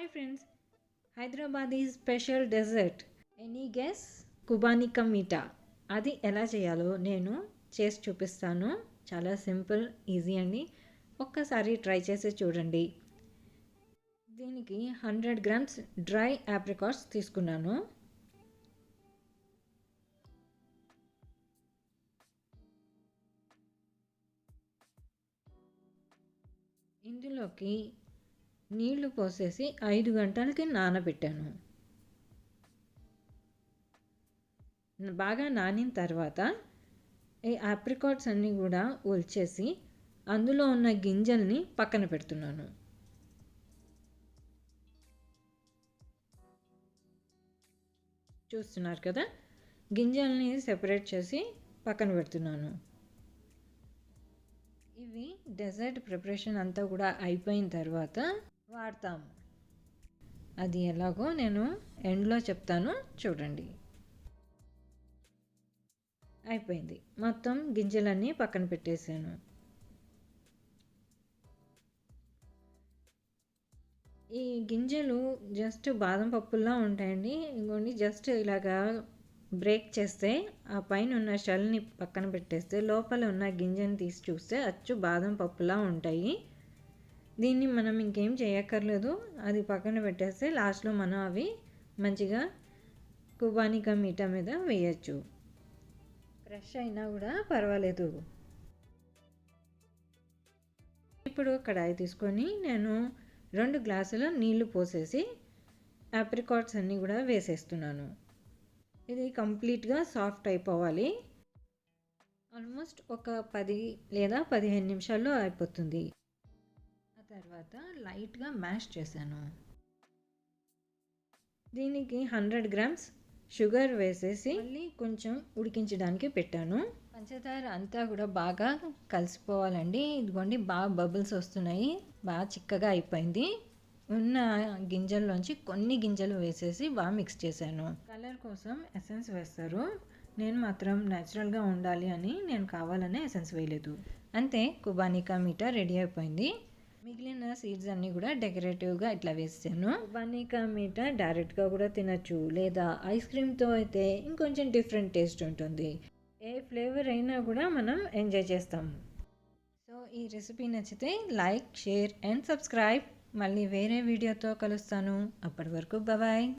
Hi friends, Hyderabadi special dessert any guess qubani ka meetha అది ఎలా చేయాలో నేను చేసి చూపిస్తాను. చాలా సింపుల్, ఈజీ అండి. ఒక్కసారి ట్రై చేసి చూడండి. దీనికి 100 గ్రామ్స్ డ్రై ఆప్రికాట్స్ తీసుకున్నాను. ఇందులోకి నీళ్లు పోసేసి 5 గంటలకి నానబెట్టాను. బాగా నానిన తర్వాత ఈ ఆప్రికాట్స్ అన్నీ కూడా ఒలిచేసి అందులో ఉన్న గింజల్ని పక్కన పెడుతున్నాను. చూస్తున్నారు కదా, గింజల్ని సెపరేట్ చేసి పక్కన పెడుతున్నాను. ఇవి డెజర్ట్ ప్రిపరేషన్ అంతా కూడా అయిపోయిన తర్వాత వాడతాము. అది ఎలాగో నేను ఎండ్లో చెప్తాను, చూడండి. అయిపోయింది, మొత్తం గింజలన్నీ పక్కన పెట్టేశాను. ఈ గింజలు జస్ట్ బాదం పప్పులా ఉంటాయండి. ఇంకోండి జస్ట్ ఇలాగా బ్రేక్ చేస్తే ఆ పైన ఉన్న షెల్ని పక్కన పెట్టేస్తే లోపల ఉన్న గింజని తీసి చూస్తే అచ్చు బాదం పప్పులా ఉంటాయి. దీన్ని మనం ఇంకేం చేయక్కర్లేదు, అది పక్కన పెట్టేస్తే లాస్ట్లో మనం అవి మంచిగా కుబానికా మీఠా మీద వేయచ్చు. ఫ్రెష్ అయినా కూడా పర్వాలేదు. ఇప్పుడు కడాయి తీసుకొని నేను 2 గ్లాసుల నీళ్లు పోసేసి ఆప్రికాట్స్ అన్నీ కూడా వేసేస్తున్నాను. ఇది కంప్లీట్గా సాఫ్ట్ అయిపోవాలి. ఆల్మోస్ట్ ఒక 10 లేదా 15 నిమిషాల్లో అయిపోతుంది. ఆ తర్వాత లైట్గా మ్యాష్ చేశాను. దీనికి 100 గ్రామ్స్ షుగర్ వేసేసి మళ్ళీ కొంచెం ఉడికించడానికి పెట్టాను. పంచదార అంతా కూడా బాగా కలిసిపోవాలండి. ఇదిగోండి, బాగా బబుల్స్ వస్తున్నాయి, బాగా చిక్కగా అయిపోయింది. ఉన్న గింజల్లోంచి కొన్ని గింజలు వేసేసి బాగా మిక్స్ చేశాను. కలర్ కోసం ఎసెన్స్ వేస్తారు, నేను మాత్రం న్యాచురల్గా ఉండాలి అని నేను కావాలనే ఎసెన్స్ వేయలేదు. అంతే, కుబానికా మీఠా రెడీ అయిపోయింది. మిగిలిన సీడ్స్ అన్నీ కూడా డెకరేటివ్గా ఇట్లా వేసాను. కుబానికా మీఠా డైరెక్ట్గా కూడా తినచ్చు, లేదా ఐస్ క్రీమ్తో అయితే ఇంకొంచెం డిఫరెంట్ టేస్ట్ ఉంటుంది. ఏ ఫ్లేవర్ అయినా కూడా మనం ఎంజాయ్ చేస్తాం. సో ఈ రెసిపీ నచ్చితే లైక్, షేర్ అండ్ సబ్స్క్రైబ్. మళ్ళీ వేరే వీడియోతో కలుస్తాను. అప్పటి వరకు బాయ్.